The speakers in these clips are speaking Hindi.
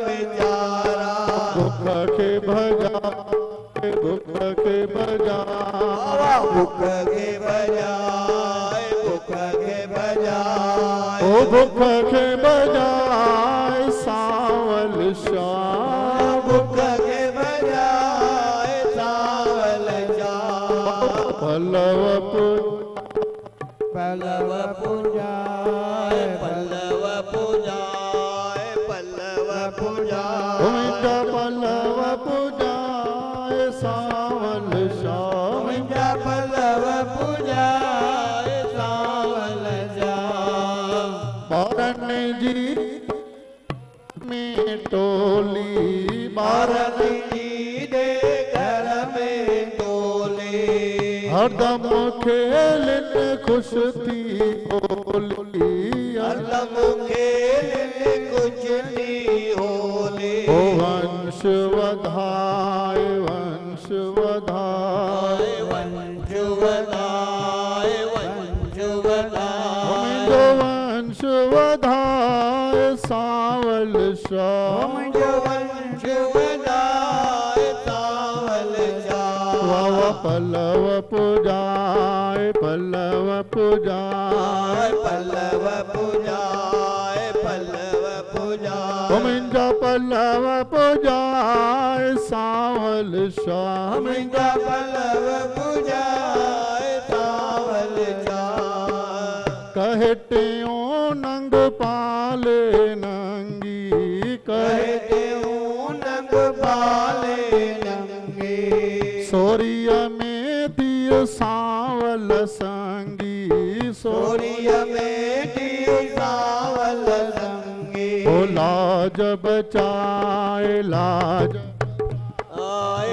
विचारा भूख के भजा भूख के बजा भूख के बजाय भूख के बजाय ओ भूख के बजाय सावल शाह भूख के बजाय सावल शाह पल्लव पल्लव पूजाय पल्लव पूजाय पल्लव पूजाय पल्लव पूजाय सावल शाह पल्लव पूजाय सावल शाह बारन जी में टोली बारन जी दे घर में टोली हरदम खेलन खुश थी होली हरदम खेलन कुछ दी होली ओ वंश वधाय वंश वधाय वंश वधाय वंश वधाय जो वंश वधाय सावल शाह जो वंश वधाय सावल शाह वाह पल्लव पूजाय पल्लव पूजाय पल्लव पूजाय पल्लव पूजाय मिंजा पल्लव पूजाय सावल शाह मिंजा पल्लव पूजाय सावल शाह कहते नंग पाले नंगी कहते नंग पाले नंगी सोरिया में दियो सावल संगी सोरिया में दियो सावल संगी ओ लाज बचाए लाज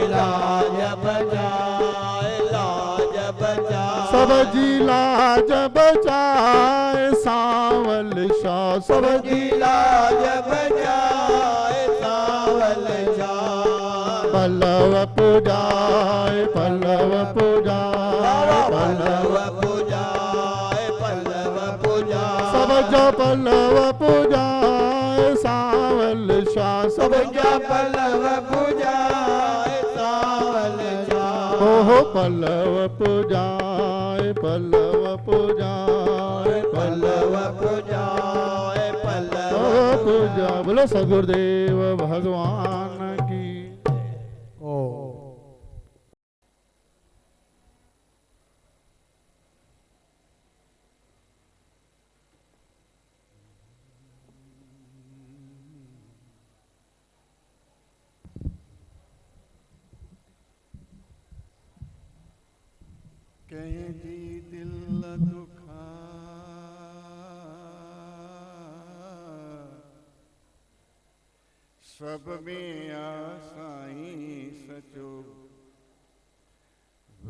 लाज बचाए लाज बचाए सब जी लाज बचाए सावल शाह सब जी लाज बचाए सावल शाह पल्लव पूजाए पल्लव पूजाए पल्लव पूजाए पल्लव पूजाए सब जो पल्लव पूजाए सावल शाह सब पल्लव पूजाए सावल शाह ओहो पल्लव पूजाए पल्लव पूजाए पल्लव पूजाए पल्लव पूजा बोलो सदगुरुदेव भगवान की ओ कहीं जी दिल दुखा सब में आसाई सचो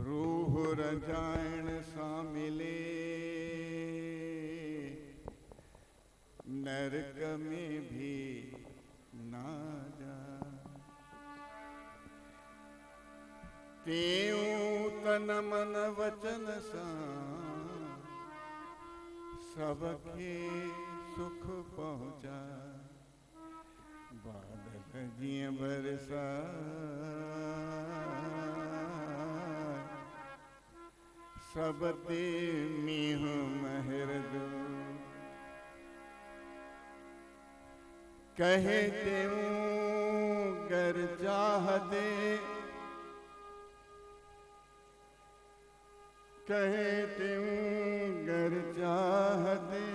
रूह रजायण सा मिले नरक में भी ना जा तेऊ तन मन वचन सा सबके सुख पहुंचा बादल जिय बरसा सब ते मीह महर दो कहे तेऊ गर चाह दे कहे त्यों गर चाह दे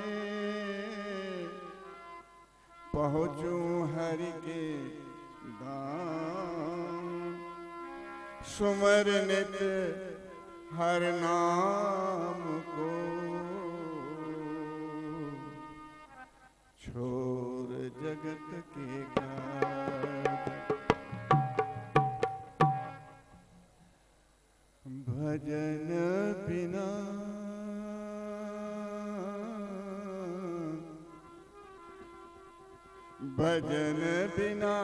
पहुँचूं हरि के धाम सुमर नित हर नाम को छोर जगत के काज भजन बिना भजन बिना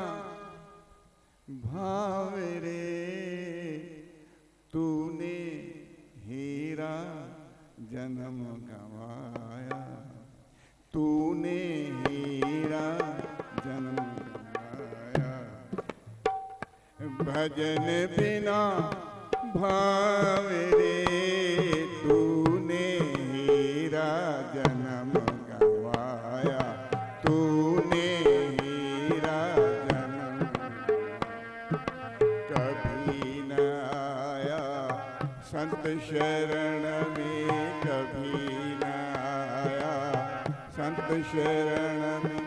भाव रे तूने हीरा जन्म गवाया तूने हीरा जन्म गवाया भजन बिना भाव रे, तूने हीरा जन्म गवाया, तूने हीरा जन्म। कभी न आया संत शरण में, कभी न आया संत शरण में,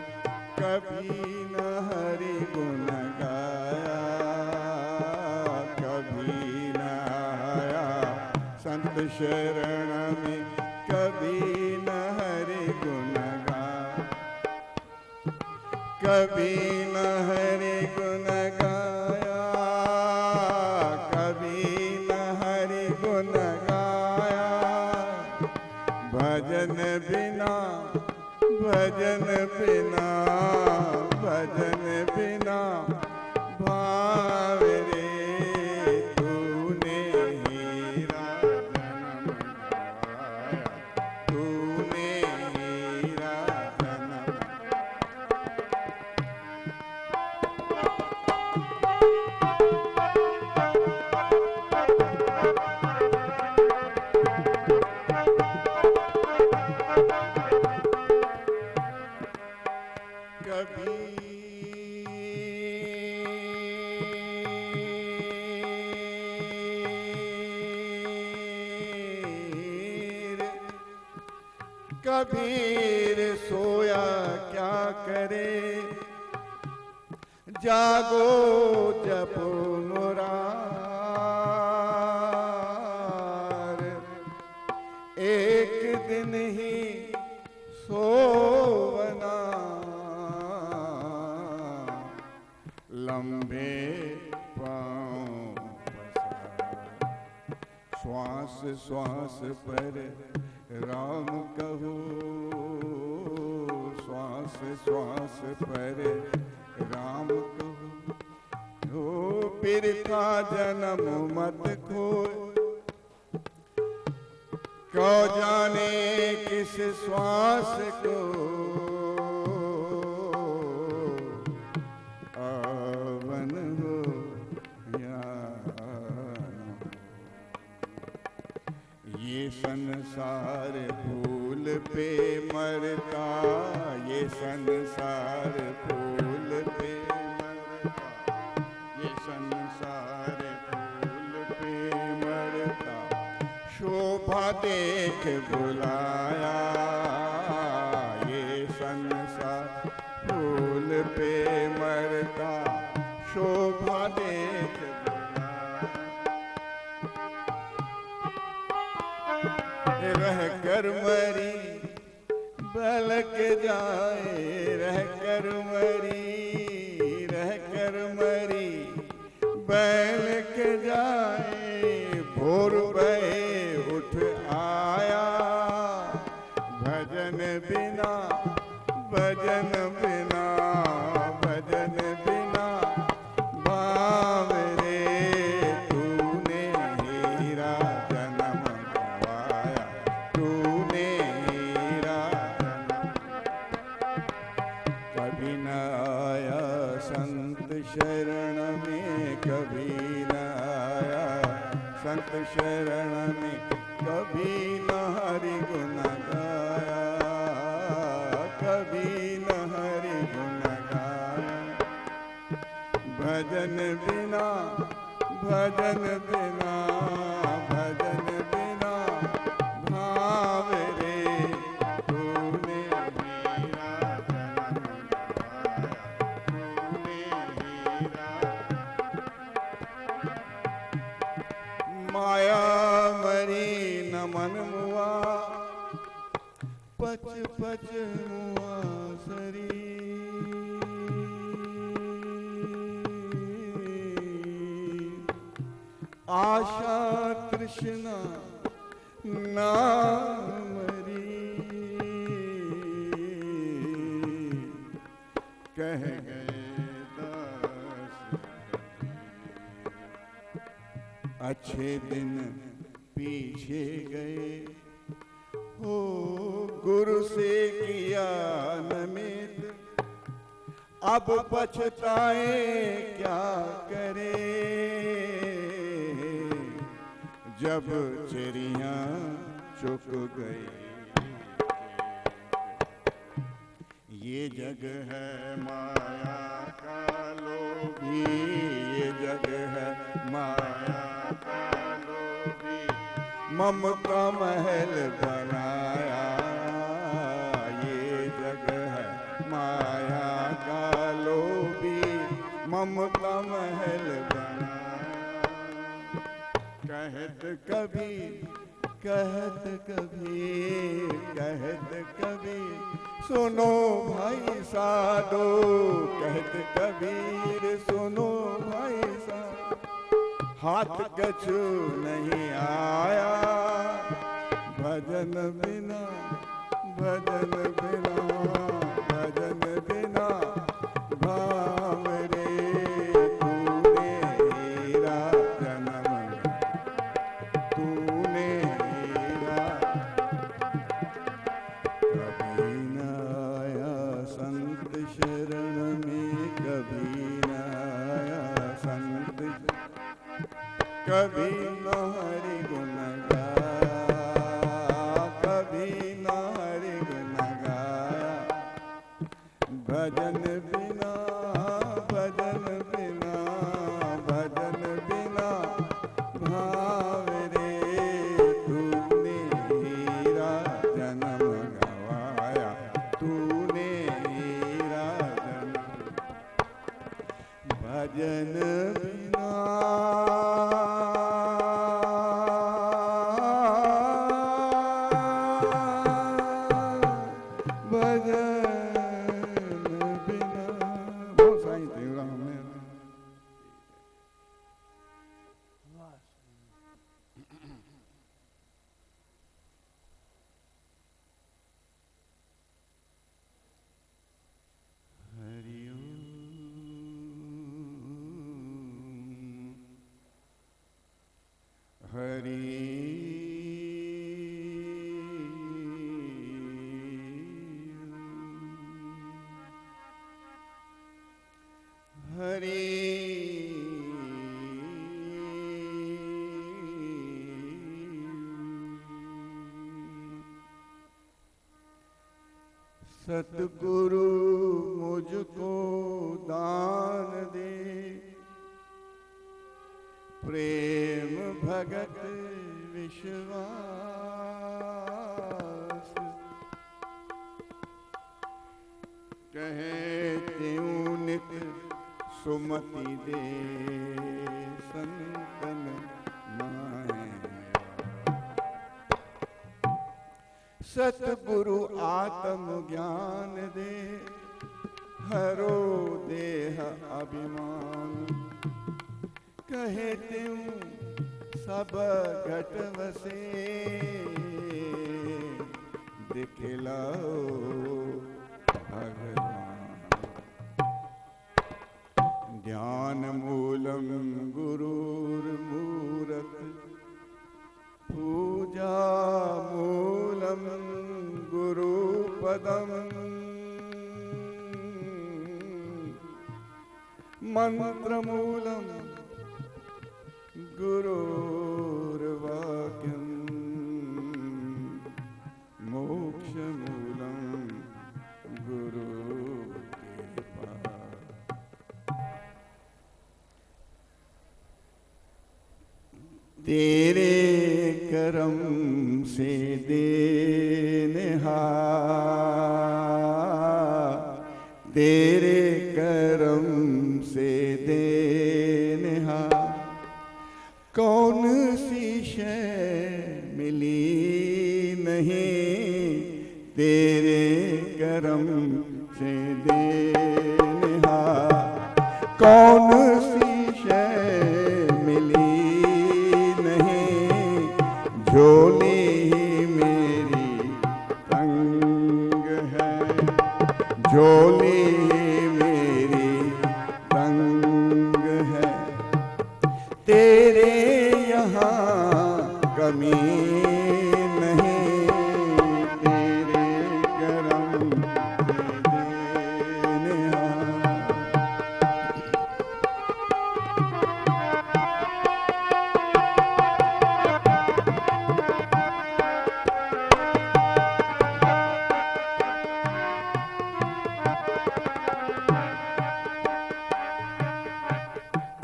कभी न हरि गुण गाया, कभी न आया संत शरण में, कभी न हरि गुण गाया, कभी न हरि गुण गाया, कभी न हरि गुण गाया। भजन बिना, भजन बिना, भजन बिना भाव रे, तूने हीरा जन्म गवाया, तूने हीरा जन्म। कबीर सोया क्या करे, जागो जपो मुरार, एक दिन ही सोवना, लंबे पाँव पसार। श्वास श्वास पर राम कहो, श्वास श्वास पर राम कहो। हो बिरथा जन्म मत खोए, क्यों जाने किस श्वास को आवन हो या ये संसार फूल पे मरता, ये संसार फूल पे मरता, ये संसार फूल पे मरता। शोभा देख बुलाया, ये संसार फूल पे मरता, शोभा देख रह कर मरी बलक जाए, रह कर मरी, रह कर मरी बलक जाए। भोर बहे उठ आया, भजन बिना, भजन बिना, भजन बिना भाव रे, तूने हीरा जन्म गवाया, तूने हीरा जन्म। कभी न आया संत शरण में, कभी न आया संत शरण में, कभी न हरि गुण गाया, कभी न हरि गुण गाया। भजन बिना, भजन बिना, भजन बिना भाव रे, तूने हीरा जन्म गवाया, तूने हीरा। माया मरी न मन मुआ, पच पच मुआ शरीर। आशा तृष्णा ना मरी, कह गए दास अच्छे दिन पीछे गए। हो गुरु से किया नमित, अब पछताए क्या करे, जब चिड़िया चुक गई। ये जग है माया का लोभी, ये जग है माया का लोभी, ममता महल बनाया। ये जग है माया का लोभी, ममता महल बनाया। कहत कबीर, कहत कबीर, कहत कबीर, सुनो भाई साधो। कहत कबीर, सुनो भाई साधो, हाथ कछु नहीं आया, भजन बिना, भजन बिना, भजन बिना भाव रे। तूने हीरा जन्म, तूने हीरा। कभी न आया संत शरण में, कभी न आया संत, कभी न हरि गुण गाया, कभी न हरि गुण गाया। भजन बिना, भजन बिना, भजन बिना भाव रे। तूने हीरा जन्म गवाया, तूने हीरा जन्म। भजन बिना, सतगुरु मुझको दान दे, प्रेम भगत विश्वास। कहे त्यों नित सुमति दे, संतन माहे। सतगुरु आत्म ज्ञान दे, हरो देह अभिमान। कहे त्यों सब घट वसे, दिखलाओ भगवान। ज्ञान मूलम गुरुर्मूरत, पूजा मूलम गुरुपदम। मंत्र मूलम गुरुर्वाक्यम, मोक्ष मूलम गुरु कृपा। तेरे करम से देनहार, तेरे करम से देनहार। कौन सी शय मिली नहीं, तेरे करम से देनहार। कौन सी शय मिली नहीं, झोली ही मेरी तंग है, झोली ही मेरी तंग है। तेरे यहाँ कमी नहीं, तेरे करम से देनहार।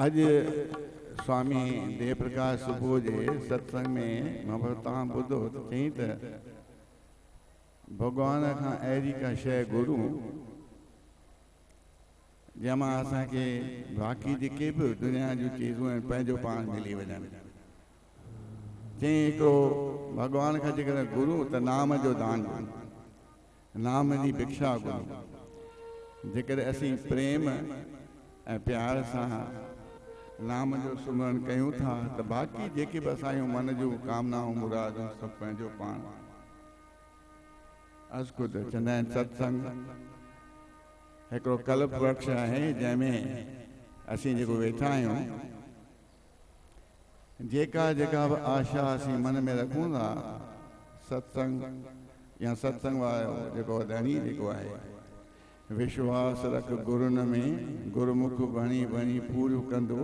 अॼु स्वामी देव प्रकाश सुबुह जे सत्संग में मां तव्हां ॿुधो त चई त भॻवान खां अहिड़ी का शइ गुरू जंहिंमां असांखे बाक़ी जेके बि दुनिया जूं चीज़ूं आहिनि पंहिंजो पाण मिली वञनि। चई हिकिड़ो भॻवान खां जेकॾहिं गुरू त नाम जो दान, नाम जी भिक्षा गुरू। जेकॾहिं असीं प्रेम ऐं प्यार सां नाम जो सुमरन कयूं था त बाक़ी जेके बि असांजूं मन जूं कामनाऊं मुरादूं सभु पंहिंजो पाण अज़खुद। चवंदा आहिनि सत्संग हिकिड़ो कल्प वृक्ष आहे जंहिंमें असीं जेको वेठा आहियूं, जेका जेका बि आशा असीं मन में रखूं था, सत्संग या सत्संग वारो जेको धणी जेको आहे, विश्वास रख गुरुनि में, गुरुमुख बणी बणी पूरियूं कंदो